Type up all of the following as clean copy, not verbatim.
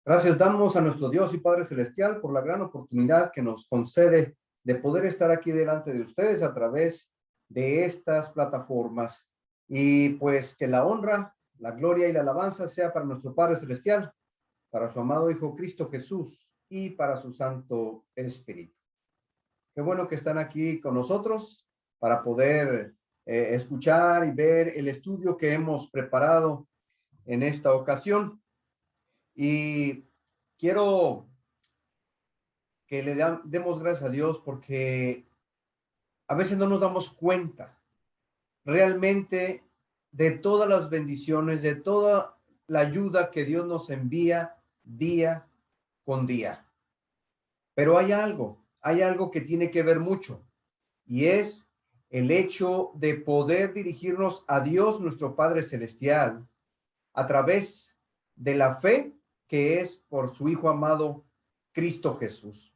Gracias damos a nuestro Dios y Padre Celestial por la gran oportunidad que nos concede de poder estar aquí delante de ustedes a través de estas plataformas. Y pues que la honra, la gloria y la alabanza sea para nuestro Padre Celestial, para su amado Hijo Cristo Jesús y para su Santo Espíritu. Qué bueno que están aquí con nosotros para poder escuchar y ver el estudio que hemos preparado en esta ocasión. Y quiero que demos gracias a Dios porque a veces no nos damos cuenta realmente de todas las bendiciones, de toda la ayuda que Dios nos envía día con día. Pero hay algo que tiene que ver mucho, y es el hecho de poder dirigirnos a Dios, nuestro Padre Celestial, a través de la fe que es por su Hijo amado, Cristo Jesús.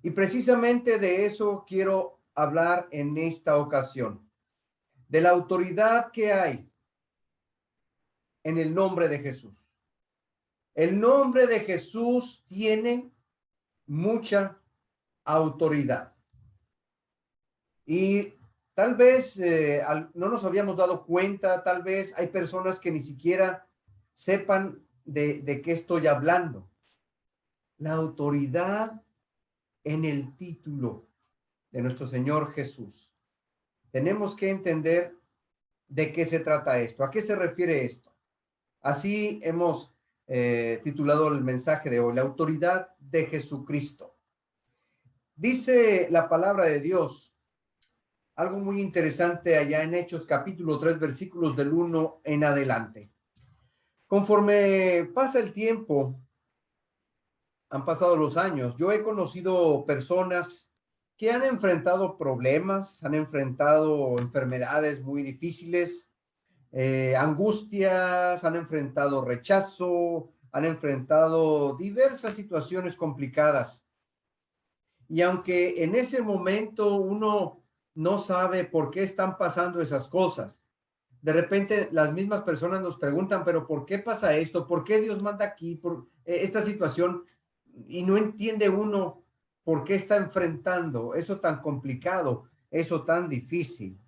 Y precisamente de eso quiero hablar en esta ocasión, de la autoridad que hay en el nombre de Jesús. El nombre de Jesús tiene mucha autoridad. Y tal vez no nos habíamos dado cuenta, tal vez hay personas que ni siquiera sepan de qué estoy hablando. La autoridad en el título de nuestro Señor Jesús. Tenemos que entender de qué se trata esto, a qué se refiere esto. Así hemos titulado el mensaje de hoy, la autoridad de Jesucristo. Dice la palabra de Dios algo muy interesante allá en Hechos capítulo 3, versículos del 1 en adelante. Conforme pasa el tiempo, han pasado los años, yo he conocido personas que han enfrentado problemas, han enfrentado enfermedades muy difíciles, angustias, han enfrentado rechazo, han enfrentado diversas situaciones complicadas. Y aunque en ese momento uno no sabe por qué están pasando esas cosas, de repente las mismas personas nos preguntan, pero ¿por qué pasa esto? ¿Por qué Dios manda aquí por esta situación? Y no entiende uno por qué está enfrentando eso tan complicado, eso tan difícil.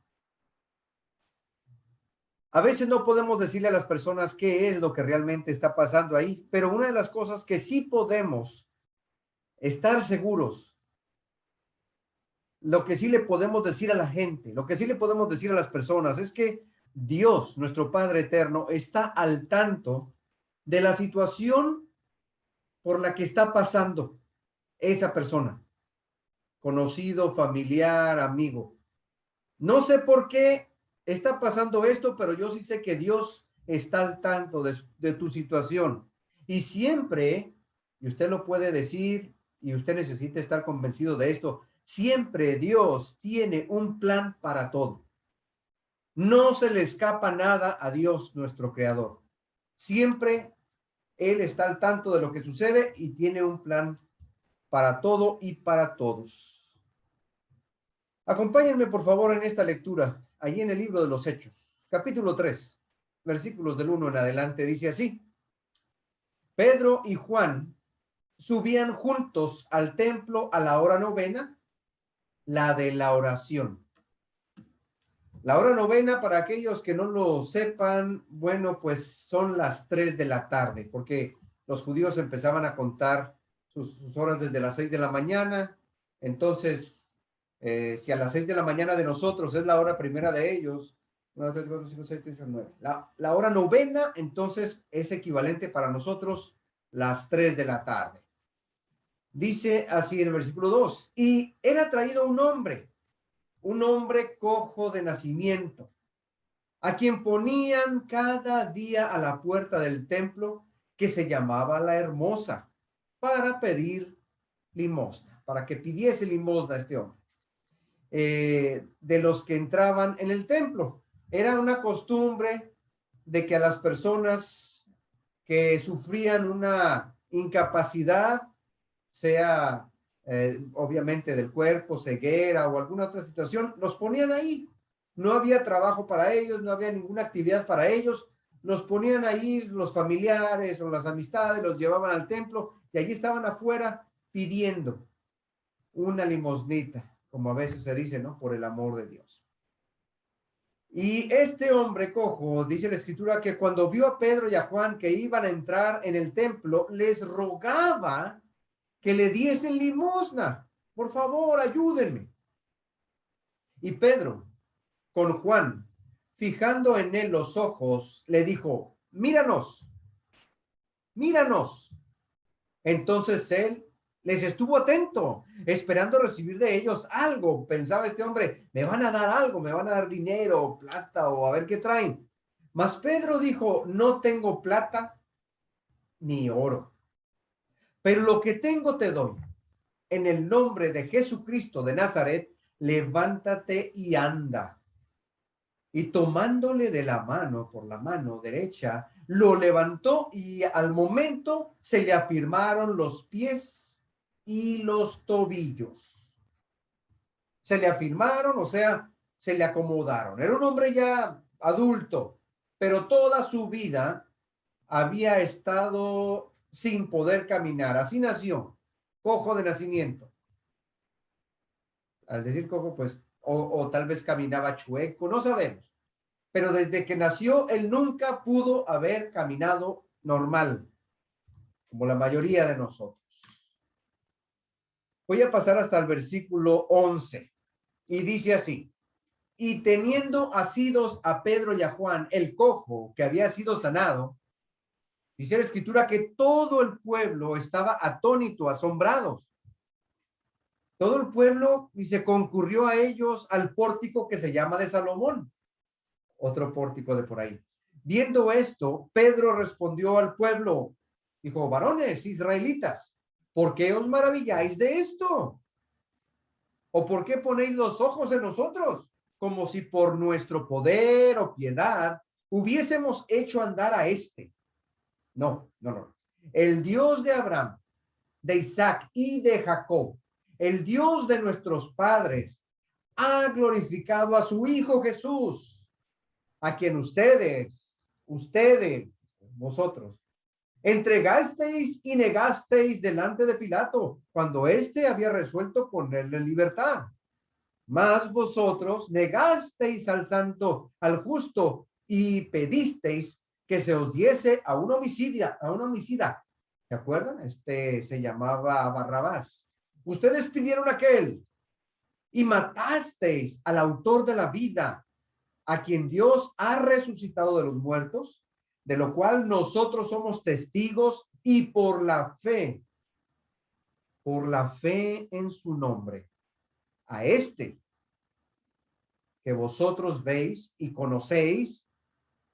A veces no podemos decirle a las personas qué es lo que realmente está pasando ahí, pero una de las cosas que sí podemos estar seguros, lo que sí le podemos decir a la gente, lo que sí le podemos decir a las personas es que Dios, nuestro Padre eterno, está al tanto de la situación por la que está pasando esa persona, conocido, familiar, amigo. No sé por qué está pasando esto, pero yo sí sé que Dios está al tanto de tu situación. Y siempre, y usted lo puede decir, y usted necesita estar convencido de esto, siempre Dios tiene un plan para todo. No se le escapa nada a Dios, nuestro creador. Siempre Él está al tanto de lo que sucede y tiene un plan para todo y para todos. Acompáñenme, por favor, en esta lectura, allí en el libro de los Hechos, capítulo 3, versículos del 1 en adelante, dice así: Pedro y Juan subían juntos al templo a la hora novena, la de la oración. La hora novena, para aquellos que no lo sepan, bueno, pues son las 3 de la tarde, porque los judíos empezaban a contar sus horas desde las 6 de la mañana. Entonces, si a las 6 de la mañana de nosotros es la hora primera de ellos, 1, 2, 3, 4, 5, 6, 7, 8, 9. La hora novena, entonces, es equivalente para nosotros las 3 de la tarde. Dice así en el versículo 2, y era traído un hombre cojo de nacimiento, a quien ponían cada día a la puerta del templo, que se llamaba La Hermosa, para pedir limosna, para que pidiese limosna a este hombre. De los que entraban en el templo. Era una costumbre de que a las personas que sufrían una incapacidad, sea obviamente del cuerpo, ceguera o alguna otra situación, los ponían ahí. No había trabajo para ellos, no había ninguna actividad para ellos, los ponían ahí los familiares o las amistades, los llevaban al templo y allí estaban afuera pidiendo una limosnita, como a veces se dice, ¿no? Por el amor de Dios. Y este hombre cojo, dice la escritura, que cuando vio a Pedro y a Juan que iban a entrar en el templo, les rogaba que le diesen limosna. Por favor, ayúdenme. Y Pedro, con Juan, fijando en él los ojos, le dijo, míranos, míranos. Entonces él les estuvo atento, esperando recibir de ellos algo. Pensaba este hombre, me van a dar algo, me van a dar dinero, plata o a ver qué traen. Mas Pedro dijo, no tengo plata ni oro, pero lo que tengo te doy. En el nombre de Jesucristo de Nazaret, levántate y anda. Y tomándole de la mano, por la mano derecha, lo levantó y al momento se le afirmaron los pies y los tobillos. Se le afirmaron, o sea, se le acomodaron. Era un hombre ya adulto, pero toda su vida había estado sin poder caminar. Así nació, cojo de nacimiento. Al decir cojo, pues, o tal vez caminaba chueco, no sabemos. Pero desde que nació, él nunca pudo haber caminado normal, como la mayoría de nosotros. Voy a pasar hasta el versículo 11, y dice así, y teniendo asidos a Pedro y a Juan, el cojo que había sido sanado, dice la escritura que todo el pueblo estaba atónito, asombrados. Todo el pueblo, dice, concurrió a ellos al pórtico que se llama de Salomón, otro pórtico de por ahí. Viendo esto, Pedro respondió al pueblo, dijo, varones israelitas, ¿por qué os maravilláis de esto? ¿O por qué ponéis los ojos en nosotros? Como si por nuestro poder o piedad hubiésemos hecho andar a este. No, no, no. El Dios de Abraham, de Isaac y de Jacob, el Dios de nuestros padres, ha glorificado a su Hijo Jesús, a quien vosotros, entregasteis y negasteis delante de Pilato, cuando éste había resuelto ponerle en libertad. Mas vosotros negasteis al santo, al justo, y pedisteis que se os diese a un homicida. ¿Se acuerdan? Este se llamaba Barrabás. Ustedes pidieron aquel y matasteis al autor de la vida, a quien Dios ha resucitado de los muertos, de lo cual nosotros somos testigos, y por la fe en su nombre, a este que vosotros veis y conocéis,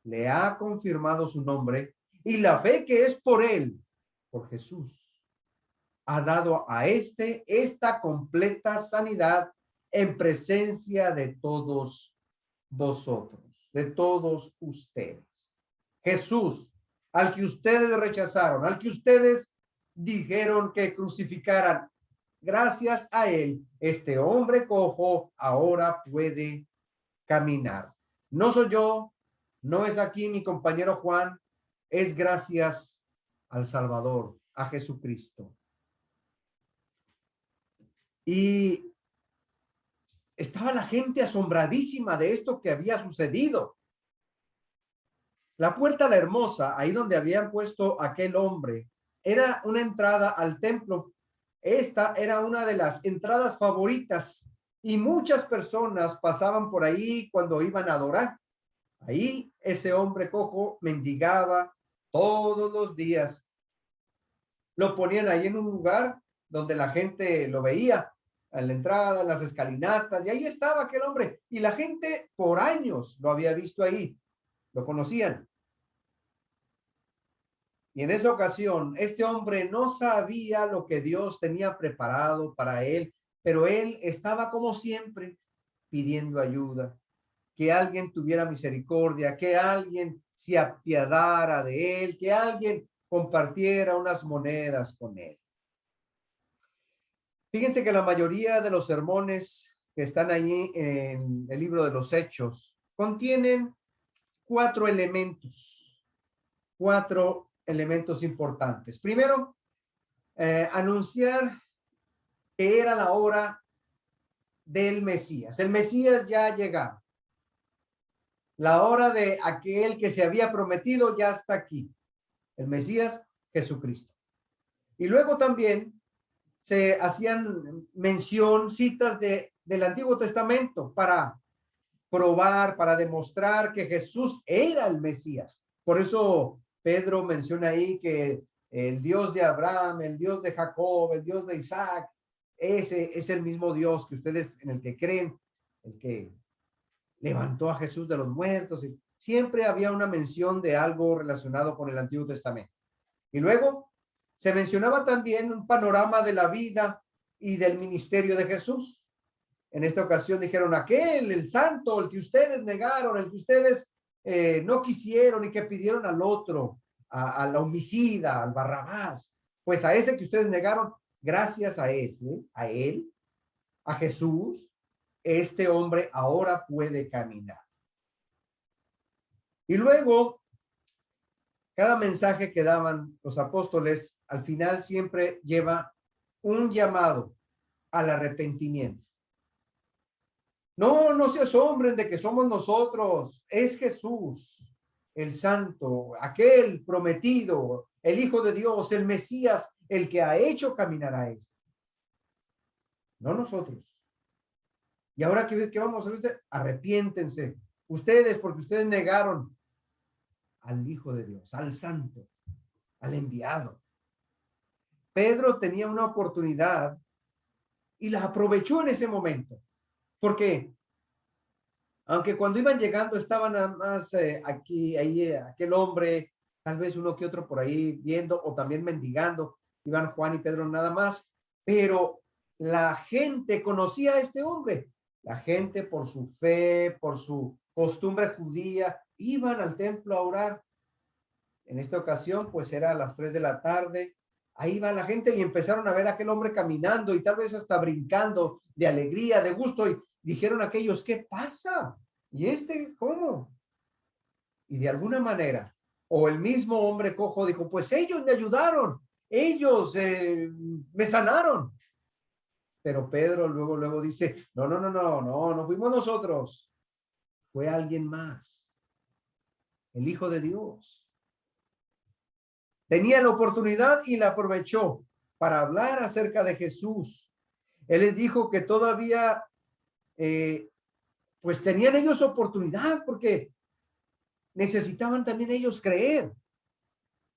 le ha confirmado su nombre, y la fe que es por él, por Jesús, ha dado a este esta completa sanidad en presencia de todos vosotros, de todos ustedes. Jesús, al que ustedes rechazaron, al que ustedes dijeron que crucificaran, gracias a él, este hombre cojo ahora puede caminar. No soy yo, no es aquí mi compañero Juan, es gracias al Salvador, a Jesucristo. Y estaba la gente asombradísima de esto que había sucedido. La puerta la hermosa, ahí donde habían puesto aquel hombre, era una entrada al templo. Esta era una de las entradas favoritas y muchas personas pasaban por ahí cuando iban a adorar. Ahí ese hombre cojo mendigaba todos los días. Lo ponían ahí en un lugar donde la gente lo veía, a la entrada, en las escalinatas, y ahí estaba aquel hombre. Y la gente por años lo había visto ahí, lo conocían. Y en esa ocasión, este hombre no sabía lo que Dios tenía preparado para él, pero él estaba como siempre pidiendo ayuda, que alguien tuviera misericordia, que alguien se apiadara de él, que alguien compartiera unas monedas con él. Fíjense que la mayoría de los sermones que están allí en el libro de los Hechos contienen 4 elementos 4 elementos importantes. Primero, anunciar que era la hora del Mesías. El Mesías ya ha llegado. La hora de aquel que se había prometido ya está aquí. El Mesías, Jesucristo. Y luego también se hacían mención, citas del Antiguo Testamento para probar, para demostrar que Jesús era el Mesías. Por eso Pedro menciona ahí que el Dios de Abraham, el Dios de Jacob, el Dios de Isaac, ese es el mismo Dios que ustedes en el que creen, el que levantó a Jesús de los muertos. Y siempre había una mención de algo relacionado con el Antiguo Testamento. Y luego se mencionaba también un panorama de la vida y del ministerio de Jesús. En esta ocasión dijeron aquel, el santo, el que ustedes negaron, el que ustedes no quisieron y que pidieron al otro, a la homicida, al Barrabás. Pues a ese que ustedes negaron, gracias a ese, a él, a Jesús, este hombre ahora puede caminar. Y luego, cada mensaje que daban los apóstoles, al final siempre lleva un llamado al arrepentimiento. No, no se asombren de que somos nosotros, es Jesús, el santo, aquel prometido, el Hijo de Dios, el Mesías, el que ha hecho caminar a esto. No nosotros. Y ahora, ¿qué vamos a hacer? Arrepiéntense. Ustedes, porque ustedes negaron al Hijo de Dios, al santo, al enviado. Pedro tenía una oportunidad y la aprovechó en ese momento. Porque aunque cuando iban llegando estaban nada más aquí, ahí, aquel hombre, tal vez uno que otro por ahí viendo o también mendigando, iban Juan y Pedro nada más, pero la gente conocía a este hombre. La gente por su fe, por su costumbre judía, iban al templo a orar. En esta ocasión, pues era a las 3 de la tarde. Ahí va la gente y empezaron a ver a aquel hombre caminando y tal vez hasta brincando de alegría, de gusto. Y dijeron aquellos, ¿qué pasa? ¿Y este cómo? Y de alguna manera, o el mismo hombre cojo dijo, pues ellos me ayudaron, ellos me sanaron. Pero Pedro luego dice, no fuimos nosotros, fue alguien más, el Hijo de Dios. Tenía la oportunidad y la aprovechó para hablar acerca de Jesús. Él les dijo que todavía, pues tenían ellos oportunidad porque necesitaban también ellos creer.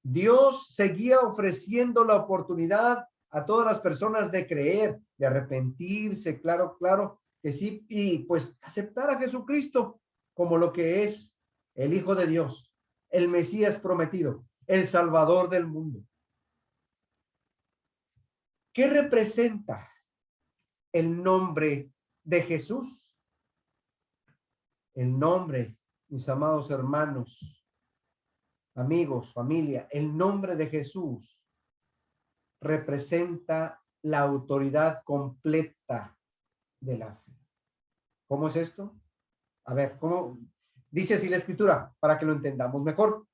Dios seguía ofreciendo la oportunidad a todas las personas de creer, de arrepentirse, claro que sí, y pues aceptar a Jesucristo como lo que es el Hijo de Dios, el Mesías prometido, el Salvador del mundo. ¿Qué representa el nombre de Jesús? El nombre, mis amados hermanos, amigos, familia, el nombre de Jesús representa la autoridad completa de la fe. ¿Cómo es esto? A ver, ¿cómo dice así la escritura para que lo entendamos mejor?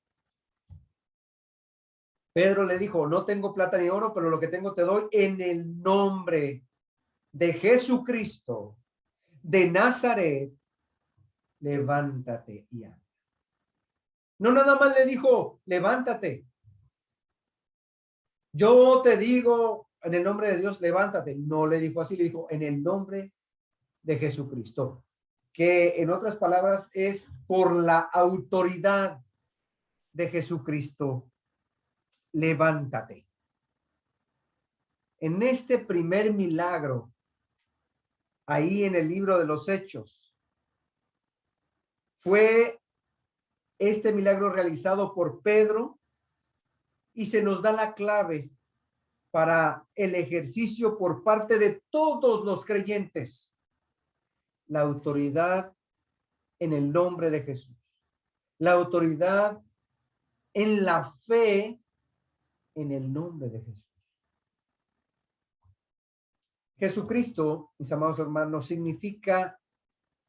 Pedro le dijo, no tengo plata ni oro, pero lo que tengo te doy en el nombre de Jesucristo de Nazaret, levántate y anda. No nada más le dijo, levántate. Yo te digo, en el nombre de Dios, levántate. No le dijo así, le dijo, en el nombre de Jesucristo. Que en otras palabras es por la autoridad de Jesucristo, levántate. En este primer milagro, ahí en el libro de los Hechos, fue este milagro realizado por Pedro y se nos da la clave para el ejercicio por parte de todos los creyentes. La autoridad en el nombre de Jesús. La autoridad en la fe en el nombre de Jesús. Jesucristo, mis amados hermanos, significa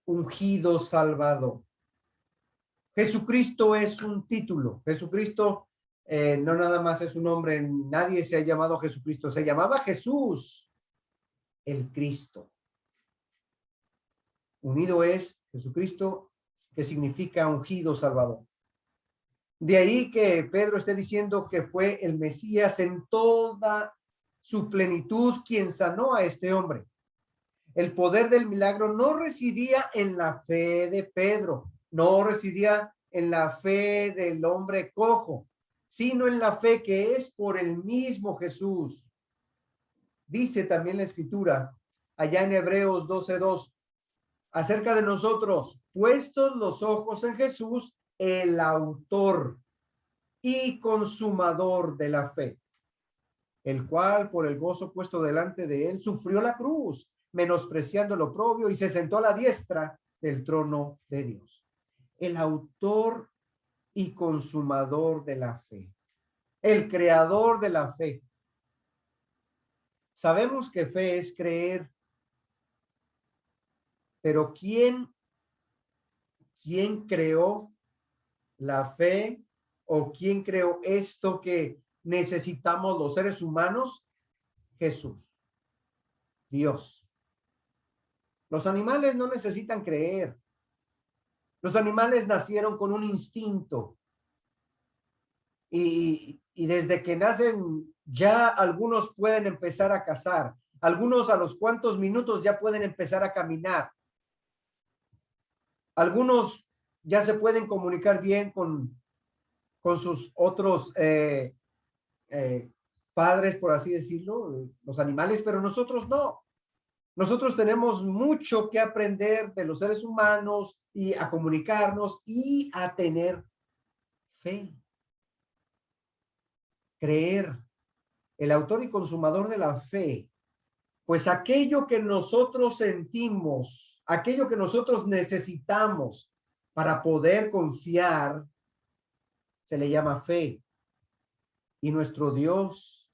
ungido Salvador. Jesucristo es un título. Jesucristo no nada más es un nombre, nadie se ha llamado Jesucristo, se llamaba Jesús, el Cristo. Unido es Jesucristo, que significa ungido Salvador. De ahí que Pedro esté diciendo que fue el Mesías en toda su plenitud quien sanó a este hombre. El poder del milagro no residía en la fe de Pedro, no residía en la fe del hombre cojo, sino en la fe que es por el mismo Jesús. Dice también la Escritura, allá en Hebreos 12:2, acerca de nosotros, puestos los ojos en Jesús, el autor y consumador de la fe, el cual por el gozo puesto delante de él sufrió la cruz, menospreciando el oprobio, y se sentó a la diestra del trono de Dios. El autor y consumador de la fe, el creador de la fe. Sabemos que fe es creer, pero ¿quién creó la fe o quién creó esto que necesitamos los seres humanos? Jesús, Dios. Los animales no necesitan creer. Los animales nacieron con un instinto y desde que nacen ya algunos pueden empezar a cazar. Algunos a los cuantos minutos ya pueden empezar a caminar. Algunos ya se pueden comunicar bien con sus otros padres, por así decirlo, los animales, pero nosotros no. Nosotros tenemos mucho que aprender de los seres humanos y a comunicarnos y a tener fe. Creer. El autor y consumador de la fe. Pues aquello que nosotros sentimos, aquello que nosotros necesitamos para poder confiar, se le llama fe. Y nuestro Dios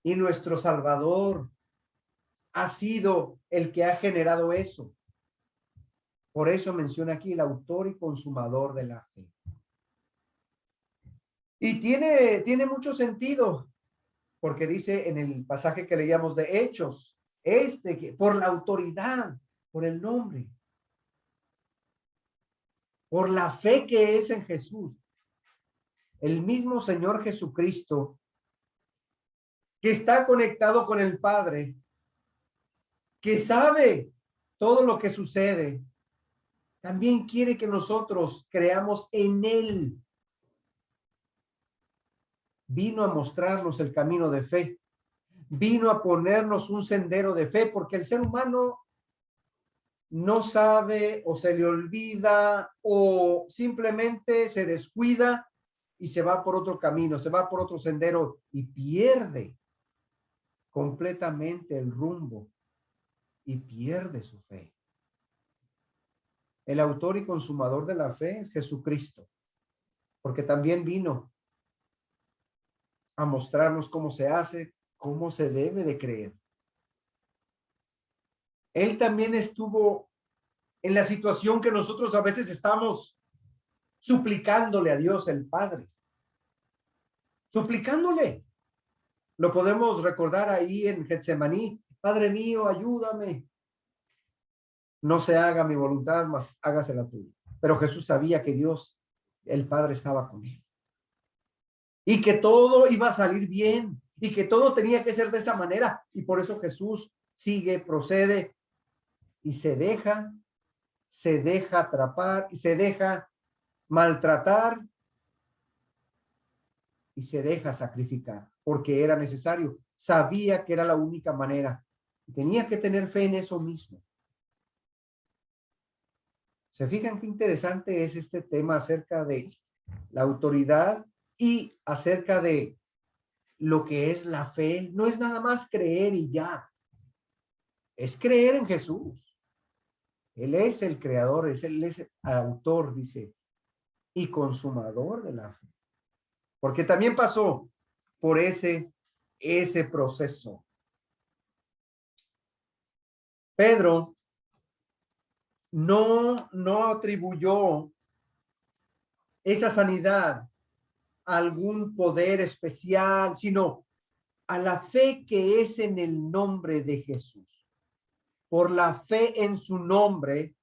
y nuestro Salvador ha sido el que ha generado eso. Por eso menciona aquí el autor y consumador de la fe. Y tiene mucho sentido, porque dice en el pasaje que leíamos de Hechos, que por la autoridad, por el nombre, por la fe que es en Jesús, el mismo Señor Jesucristo, que está conectado con el Padre, que sabe todo lo que sucede, también quiere que nosotros creamos en Él. Vino a mostrarnos el camino de fe. Vino a ponernos un sendero de fe, porque el ser humano no sabe o se le olvida o simplemente se descuida y se va por otro camino, se va por otro sendero y pierde completamente el rumbo y pierde su fe. El autor y consumador de la fe es Jesucristo, porque también vino a mostrarnos cómo se hace, cómo se debe de creer. Él también estuvo en la situación que nosotros a veces estamos suplicándole a Dios el Padre. Suplicándole. Lo podemos recordar ahí en Getsemaní. Padre mío, ayúdame. No se haga mi voluntad, mas hágase la tuya. Pero Jesús sabía que Dios, el Padre, estaba con él. Y que todo iba a salir bien. Y que todo tenía que ser de esa manera. Y por eso Jesús sigue, procede y se deja atrapar y se deja maltratar y se deja sacrificar porque era necesario. Sabía que era la única manera. Tenía que tener fe en eso mismo. ¿Se fijan qué interesante es este tema acerca de la autoridad y acerca de lo que es la fe? No es nada más creer y ya. Es creer en Jesús. Él es el creador, él es el autor, dice, y consumador de la fe. Porque también pasó por ese proceso. Pedro no atribuyó esa sanidad algún poder especial, sino a la fe que es en el nombre de Jesús. Por la fe en su nombre,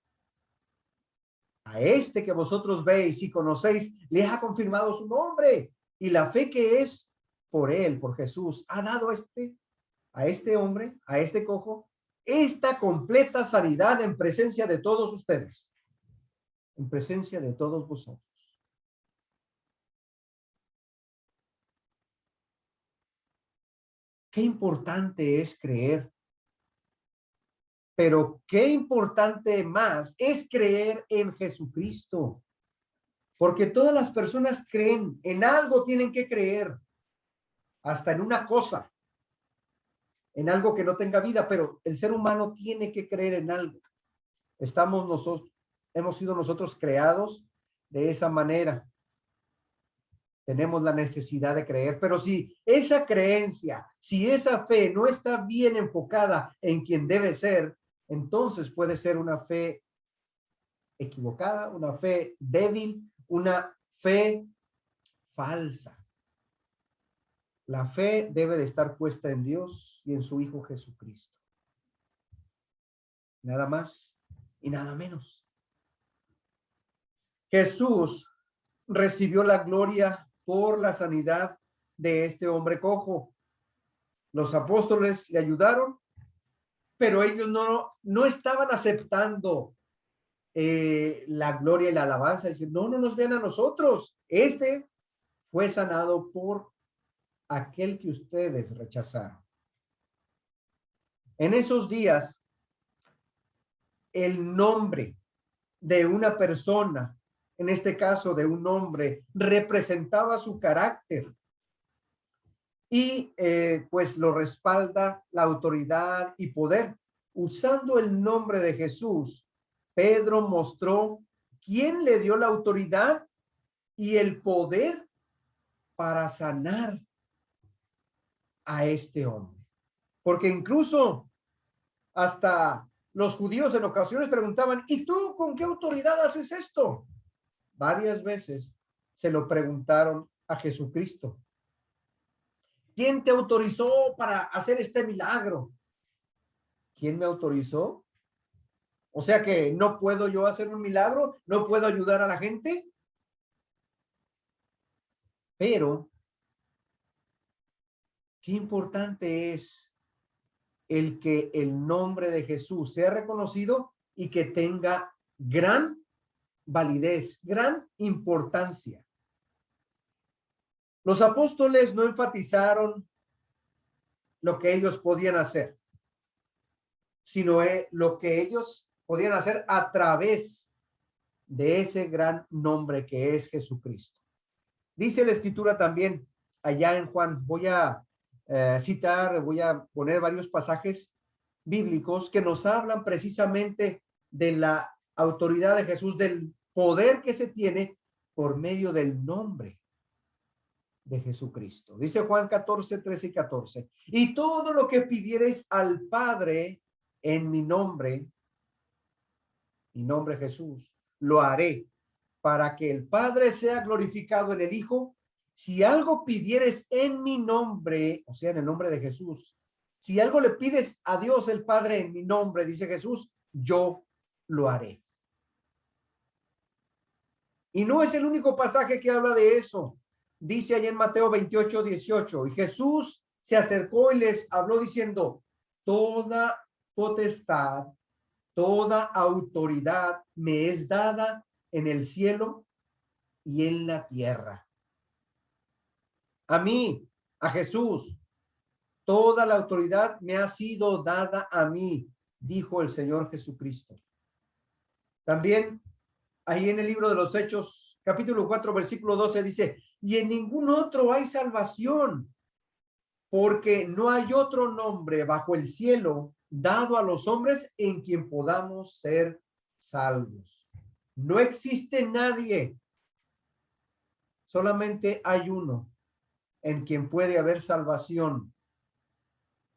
a este que vosotros veis y conocéis, les ha confirmado su nombre. Y la fe que es por él, por Jesús, ha dado a este hombre, a este cojo, esta completa sanidad en presencia de todos ustedes, en presencia de todos vosotros. Qué importante es creer, pero qué importante más es creer en Jesucristo, porque todas las personas creen, en algo tienen que creer, hasta en una cosa, en algo que no tenga vida, pero el ser humano tiene que creer en algo. Hemos sido nosotros creados de esa manera. Tenemos la necesidad de creer, pero si esa creencia, si esa fe no está bien enfocada en quien debe ser, entonces puede ser una fe equivocada, una fe débil, una fe falsa. La fe debe de estar puesta en Dios y en su Hijo Jesucristo. Nada más y nada menos. Jesús recibió la gloria por la sanidad de este hombre cojo. Los apóstoles le ayudaron, pero ellos no estaban aceptando la gloria y la alabanza. Diciendo, no nos vean a nosotros. Este fue sanado por aquel que ustedes rechazaron. En esos días, el nombre de una persona, en este caso de un hombre, representaba su carácter y pues lo respalda la autoridad y poder. Usando el nombre de Jesús, Pedro mostró quién le dio la autoridad y el poder para sanar a este hombre. Porque incluso hasta los judíos en ocasiones preguntaban, ¿y tú con qué autoridad haces esto? Varias veces se lo preguntaron a Jesucristo. ¿Quién te autorizó para hacer este milagro? ¿Quién me autorizó? O sea que no puedo yo hacer un milagro, no puedo ayudar a la gente. Pero qué importante es el que el nombre de Jesús sea reconocido y que tenga gran validez, gran importancia. Los apóstoles no enfatizaron lo que ellos podían hacer, sino lo que ellos podían hacer a través de ese gran nombre que es Jesucristo. Dice la Escritura también allá en Juan, voy a voy a poner varios pasajes bíblicos que nos hablan precisamente de la autoridad de Jesús, del poder que se tiene por medio del nombre de Jesucristo. Dice Juan 14, 13 y 14. Y todo lo que pidiereis al Padre en mi nombre Jesús, lo haré para que el Padre sea glorificado en el Hijo. Si algo pidieres en mi nombre, o sea, en el nombre de Jesús, si algo le pides a Dios el Padre en mi nombre, dice Jesús, yo lo haré. Y no es el único pasaje que habla de eso. Dice allá en Mateo 28, 18, y Jesús se acercó y les habló diciendo, toda potestad, toda autoridad me es dada en el cielo y en la tierra. A mí, a Jesús, toda la autoridad me ha sido dada a mí, dijo el Señor Jesucristo. También ahí en el libro de los Hechos, capítulo 4, versículo 12 dice, y en ningún otro hay salvación, porque no hay otro nombre bajo el cielo dado a los hombres en quien podamos ser salvos. No existe nadie, solamente hay uno en quien puede haber salvación.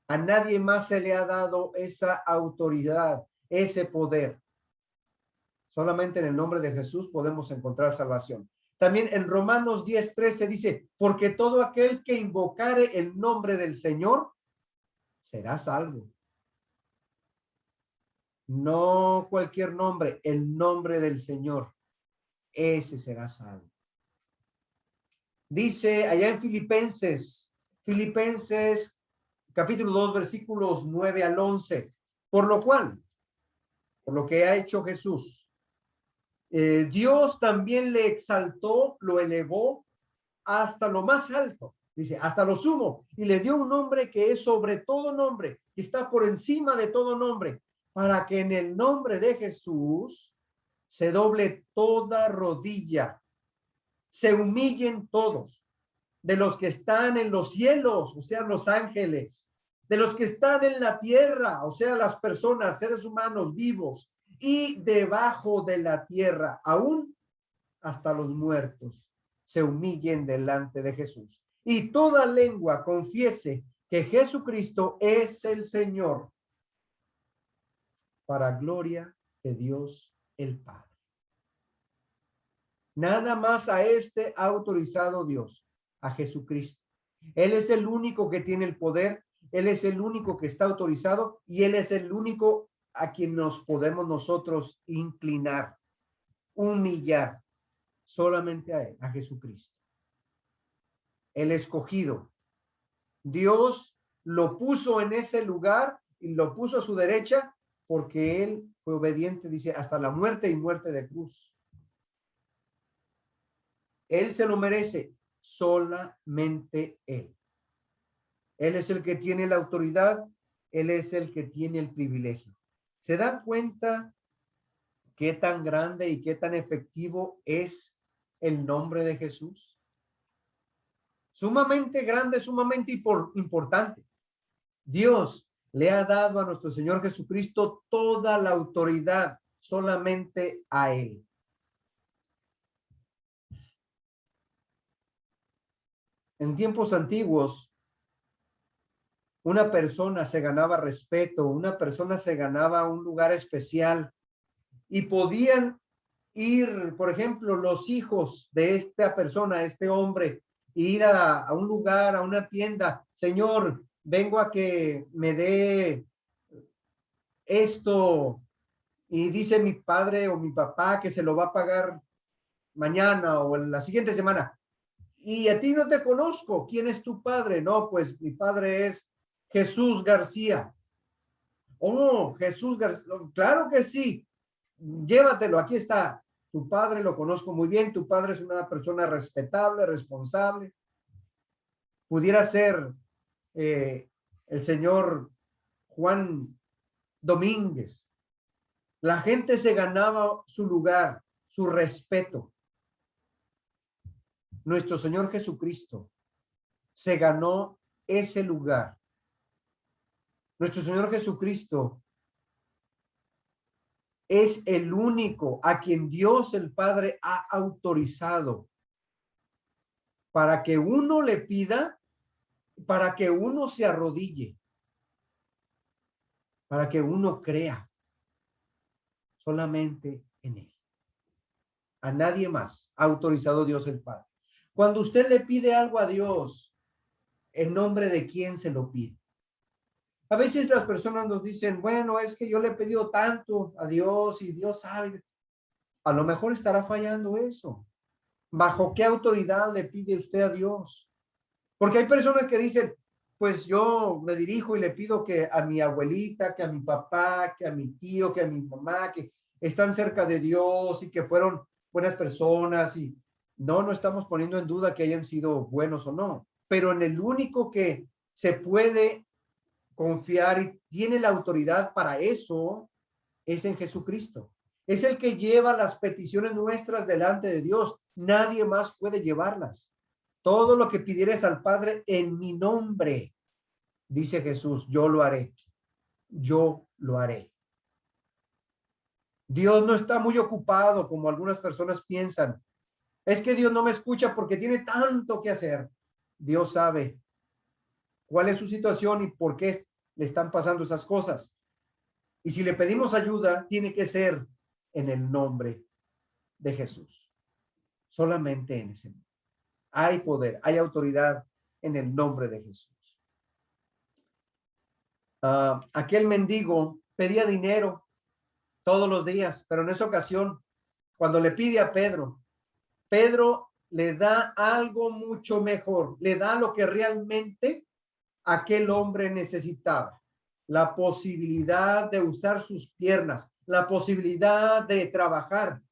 A nadie más se le ha dado esa autoridad, ese poder. Solamente en el nombre de Jesús podemos encontrar salvación. También en Romanos 10:13 dice, porque todo aquel que invocare el nombre del Señor será salvo. No cualquier nombre, el nombre del Señor, ese será salvo. Dice allá en Filipenses capítulo 2, versículos 9 al 11, por lo cual, por lo que ha hecho Jesús, Dios también le exaltó, lo elevó hasta lo más alto, dice, hasta lo sumo, y le dio un nombre que es sobre todo nombre, que está por encima de todo nombre, para que en el nombre de Jesús se doble toda rodilla, se humillen todos, de los que están en los cielos, o sea, los ángeles, de los que están en la tierra, o sea, las personas, seres humanos vivos, y debajo de la tierra, aún hasta los muertos, se humillen delante de Jesús. Y toda lengua confiese que Jesucristo es el Señor, para gloria de Dios el Padre. Nada más a este ha autorizado Dios, a Jesucristo. Él es el único que tiene el poder, Él es el único que está autorizado y Él es el único a quien nos podemos nosotros inclinar, humillar, solamente a Él, a Jesucristo. El escogido. Dios lo puso en ese lugar y lo puso a su derecha porque Él fue obediente, dice, hasta la muerte y muerte de cruz. Él se lo merece, solamente Él. Él es el que tiene la autoridad, Él es el que tiene el privilegio. ¿Se dan cuenta qué tan grande y qué tan efectivo es el nombre de Jesús? Sumamente grande, sumamente importante. Dios le ha dado a nuestro Señor Jesucristo toda la autoridad, solamente a Él. En tiempos antiguos, una persona se ganaba respeto, una persona se ganaba un lugar especial y podían ir, por ejemplo, los hijos de esta persona, este hombre, ir a un lugar, a una tienda. Señor, vengo a que me dé esto y dice mi padre o mi papá que se lo va a pagar mañana o en la siguiente semana. Y a ti no te conozco. ¿Quién es tu padre? No, pues mi padre es Jesús García. Oh, Jesús García. Claro que sí. Llévatelo. Aquí está. Tu padre lo conozco muy bien. Tu padre es una persona respetable, responsable. Pudiera ser el señor Juan Domínguez. La gente se ganaba su lugar, su respeto. Nuestro Señor Jesucristo se ganó ese lugar. Nuestro Señor Jesucristo es el único a quien Dios el Padre ha autorizado para que uno le pida, para que uno se arrodille, para que uno crea solamente en Él. A nadie más ha autorizado Dios el Padre. Cuando usted le pide algo a Dios, ¿en nombre de quién se lo pide? A veces las personas nos dicen, bueno, es que yo le he pedido tanto a Dios y Dios sabe. A lo mejor estará fallando eso. ¿Bajo qué autoridad le pide usted a Dios? Porque hay personas que dicen, pues yo me dirijo y le pido que a mi abuelita, que a mi papá, que a mi tío, que a mi mamá, que están cerca de Dios y que fueron buenas personas y no estamos poniendo en duda que hayan sido buenos o no, pero en el único que se puede confiar y tiene la autoridad para eso es en Jesucristo. Es el que lleva las peticiones nuestras delante de Dios. Nadie más puede llevarlas. Todo lo que pidieres al Padre en mi nombre, dice Jesús, yo lo haré. Yo lo haré. Dios no está muy ocupado como algunas personas piensan. Es que Dios no me escucha porque tiene tanto que hacer. Dios sabe cuál es su situación y por qué le están pasando esas cosas. Y si le pedimos ayuda, tiene que ser en el nombre de Jesús. solamente en ese nombre. Hay poder, hay autoridad en el nombre de Jesús. Aquel mendigo pedía dinero todos los días, pero en esa ocasión, cuando le pide a Pedro, Pedro le da algo mucho mejor, le da lo que realmente aquel hombre necesitaba, la posibilidad de usar sus piernas, la posibilidad de trabajar.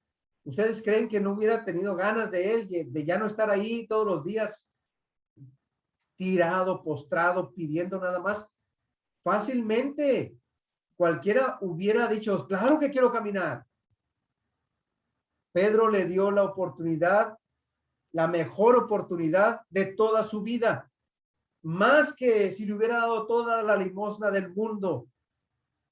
¿Ustedes creen que no hubiera tenido ganas de él, de ya no estar ahí todos los días tirado, postrado, pidiendo nada más? Fácilmente cualquiera hubiera dicho, claro que quiero caminar. Pedro le dio la oportunidad, la mejor oportunidad de toda su vida, más que si le hubiera dado toda la limosna del mundo,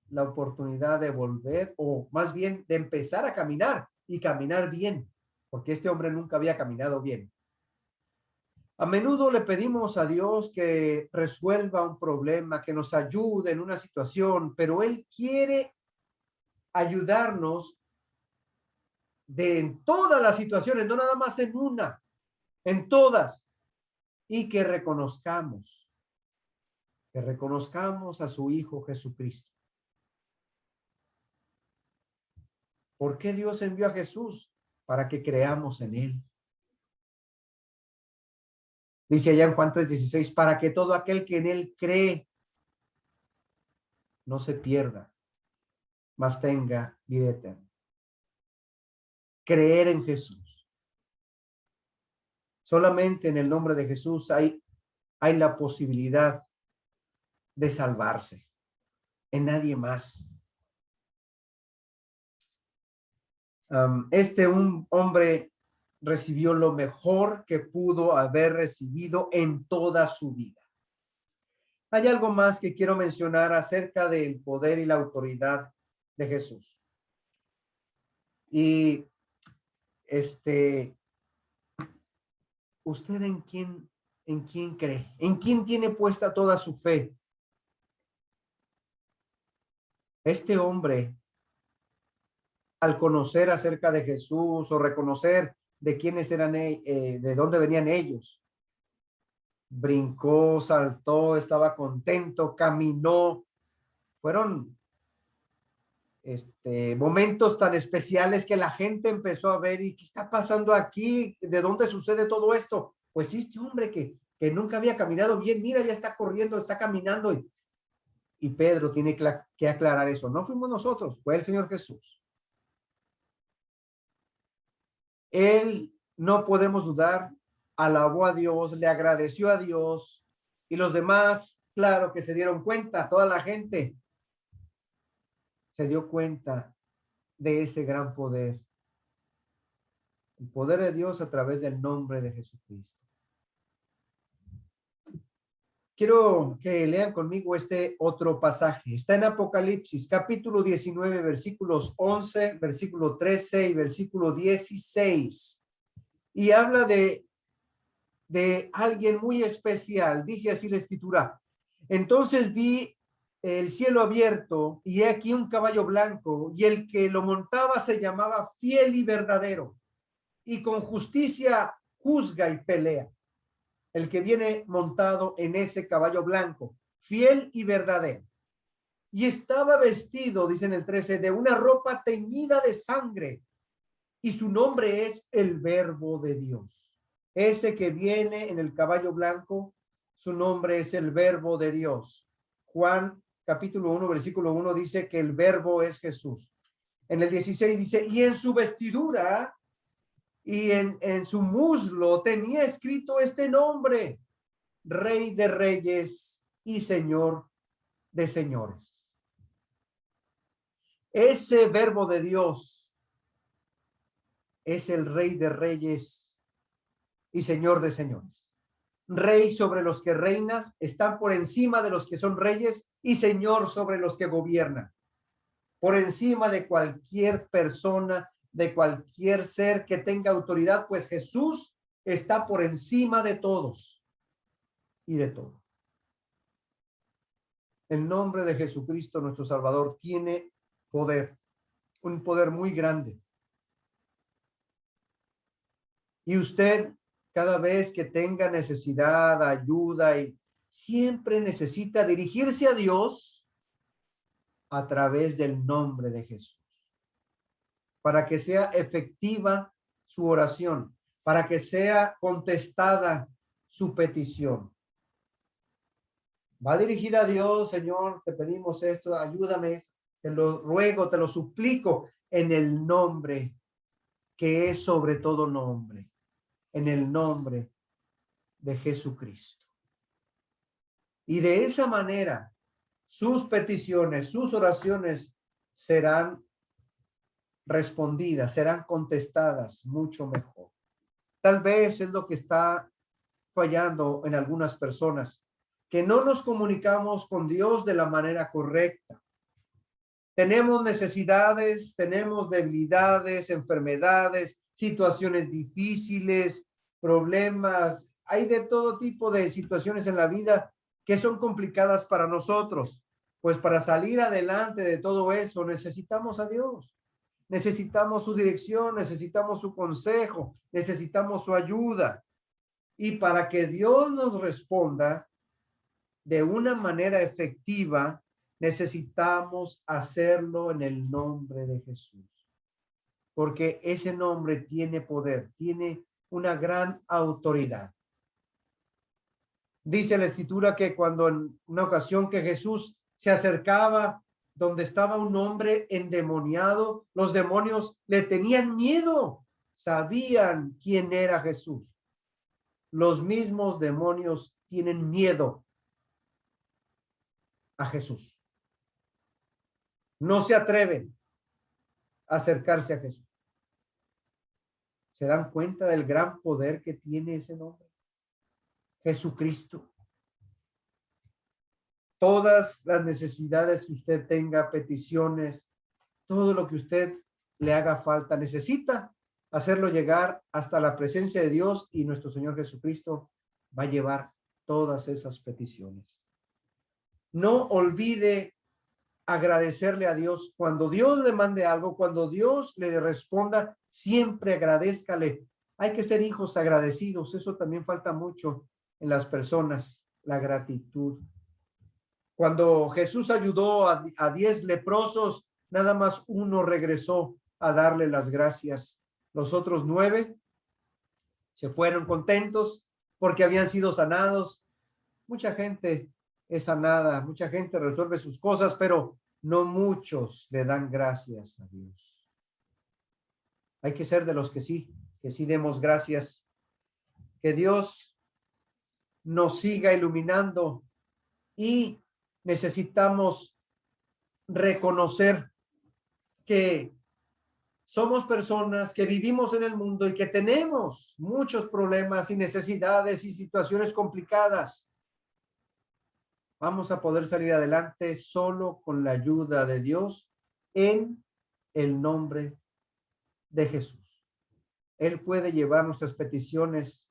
la oportunidad de volver, o más bien de empezar a caminar y caminar bien, porque este hombre nunca había caminado bien. A menudo le pedimos a Dios que resuelva un problema, que nos ayude en una situación, pero Él quiere ayudarnos en todas las situaciones, no nada más en una, en todas, y que reconozcamos a su Hijo Jesucristo. ¿Por qué Dios envió a Jesús? Para que creamos en Él. Dice allá en Juan 3:16, para que todo aquel que en Él cree no se pierda, mas tenga vida eterna. Creer en Jesús. Solamente en el nombre de Jesús hay la posibilidad de salvarse. En nadie más. Un hombre recibió lo mejor que pudo haber recibido en toda su vida. Hay algo más que quiero mencionar acerca del poder y la autoridad de Jesús. Y ¿usted en quién cree? ¿En quién tiene puesta toda su fe? Este hombre, al conocer acerca de Jesús o reconocer de quiénes eran, de dónde venían ellos, brincó, saltó, estaba contento, caminó. Fueron momentos tan especiales que la gente empezó a ver y ¿qué está pasando aquí? ¿De dónde sucede todo esto? Pues este hombre que nunca había caminado bien, mira, ya está corriendo, está caminando. Y Pedro tiene que aclarar eso. No fuimos nosotros, fue el Señor Jesús. Él, no podemos dudar, alabó a Dios, le agradeció a Dios, y los demás, claro que se dieron cuenta, toda la gente se dio cuenta de ese gran poder. El poder de Dios a través del nombre de Jesucristo. Quiero que lean conmigo este otro pasaje. Está en Apocalipsis, capítulo 19, versículos 11, versículo 13 y versículo 16. Y habla de alguien muy especial. Dice así la escritura. Entonces vi el cielo abierto y he aquí un caballo blanco, y el que lo montaba se llamaba Fiel y Verdadero, y con justicia juzga y pelea. El que viene montado en ese caballo blanco, fiel y verdadero. Y estaba vestido, dice en el 13, de una ropa teñida de sangre, y su nombre es el Verbo de Dios. Ese que viene en el caballo blanco, su nombre es el Verbo de Dios. Juan capítulo 1, versículo 1 dice que el Verbo es Jesús. En el 16 dice, y en su vestidura y en su muslo tenía escrito este nombre: Rey de Reyes y Señor de Señores. Ese Verbo de Dios es el Rey de Reyes y Señor de Señores. Rey sobre los que reinan, están por encima de los que son reyes, y Señor sobre los que gobiernan. Por encima de cualquier persona, de cualquier ser que tenga autoridad, pues Jesús está por encima de todos y de todo. El nombre de Jesucristo, nuestro Salvador, tiene poder, un poder muy grande. Y usted, cada vez que tenga necesidad, ayuda, y siempre necesita dirigirse a Dios a través del nombre de Jesús, para que sea efectiva su oración, para que sea contestada su petición. Va dirigida a Dios: Señor, te pedimos esto, ayúdame, te lo ruego, te lo suplico, en el nombre que es sobre todo nombre, en el nombre de Jesucristo. Y de esa manera, sus peticiones, sus oraciones serán respondidas, serán contestadas mucho mejor. Tal vez es lo que está fallando en algunas personas, que no nos comunicamos con Dios de la manera correcta. Tenemos necesidades, tenemos debilidades, enfermedades, situaciones difíciles, problemas. Hay de todo tipo de situaciones en la vida que son complicadas para nosotros. Pues para salir adelante de todo eso necesitamos a Dios. Necesitamos su dirección, necesitamos su consejo, necesitamos su ayuda. Y para que Dios nos responda de una manera efectiva, necesitamos hacerlo en el nombre de Jesús. Porque ese nombre tiene poder, tiene una gran autoridad. Dice la Escritura que cuando en una ocasión que Jesús se acercaba donde estaba un hombre endemoniado, los demonios le tenían miedo, sabían quién era Jesús. Los mismos demonios tienen miedo a Jesús. No se atreven a acercarse a Jesús. ¿Se dan cuenta del gran poder que tiene ese nombre? Jesucristo. Todas las necesidades que usted tenga, peticiones, todo lo que usted le haga falta, necesita hacerlo llegar hasta la presencia de Dios, y nuestro Señor Jesucristo va a llevar todas esas peticiones. No olvide agradecerle a Dios cuando Dios le mande algo, cuando Dios le responda, siempre agradézcale. Hay que ser hijos agradecidos, eso también falta mucho en las personas, la gratitud. Cuando Jesús ayudó a 10 leprosos, nada más uno regresó a darle las gracias. Los otros 9 se fueron contentos porque habían sido sanados. Mucha gente es sanada, mucha gente resuelve sus cosas, pero no muchos le dan gracias a Dios. Hay que ser de los que sí demos gracias. Que Dios nos siga iluminando, y necesitamos reconocer que somos personas que vivimos en el mundo y que tenemos muchos problemas y necesidades y situaciones complicadas. Vamos a poder salir adelante solo con la ayuda de Dios en el nombre de Jesús. Él puede llevar nuestras peticiones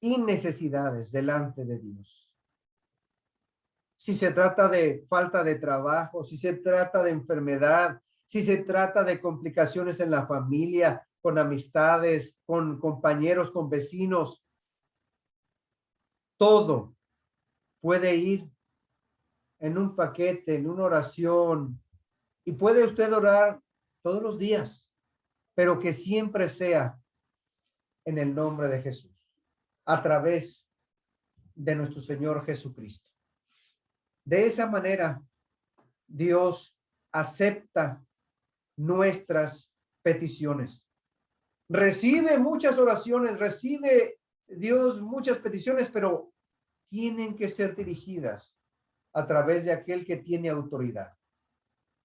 y necesidades delante de Dios. Si se trata de falta de trabajo, si se trata de enfermedad, si se trata de complicaciones en la familia, con amistades, con compañeros, con vecinos, todo puede ir en un paquete, en una oración, y puede usted orar todos los días, pero que siempre sea en el nombre de Jesús, a través de nuestro Señor Jesucristo. De esa manera, Dios acepta nuestras peticiones. Recibe muchas oraciones, recibe Dios muchas peticiones, pero tienen que ser dirigidas a través de aquel que tiene autoridad.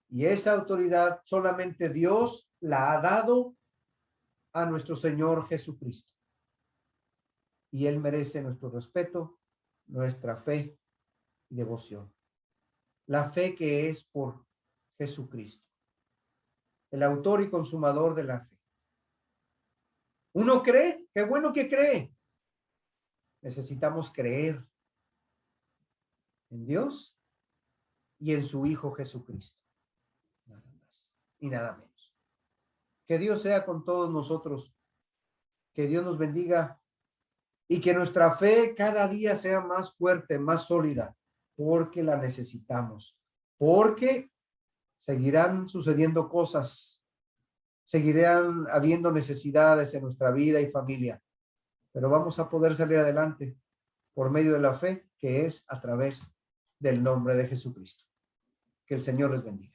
Y esa autoridad solamente Dios la ha dado a nuestro Señor Jesucristo. Y Él merece nuestro respeto, nuestra fe y devoción. La fe que es por Jesucristo, el autor y consumador de la fe. ¿Uno cree? Qué bueno que cree. Necesitamos creer en Dios y en su Hijo Jesucristo. Nada más y nada menos. Que Dios sea con todos nosotros Que Dios nos bendiga y que nuestra fe cada día sea más fuerte, más sólida, porque la necesitamos, porque seguirán sucediendo cosas, seguirán habiendo necesidades en nuestra vida y familia, pero vamos a poder salir adelante por medio de la fe que es a través del nombre de Jesucristo. Que el Señor les bendiga.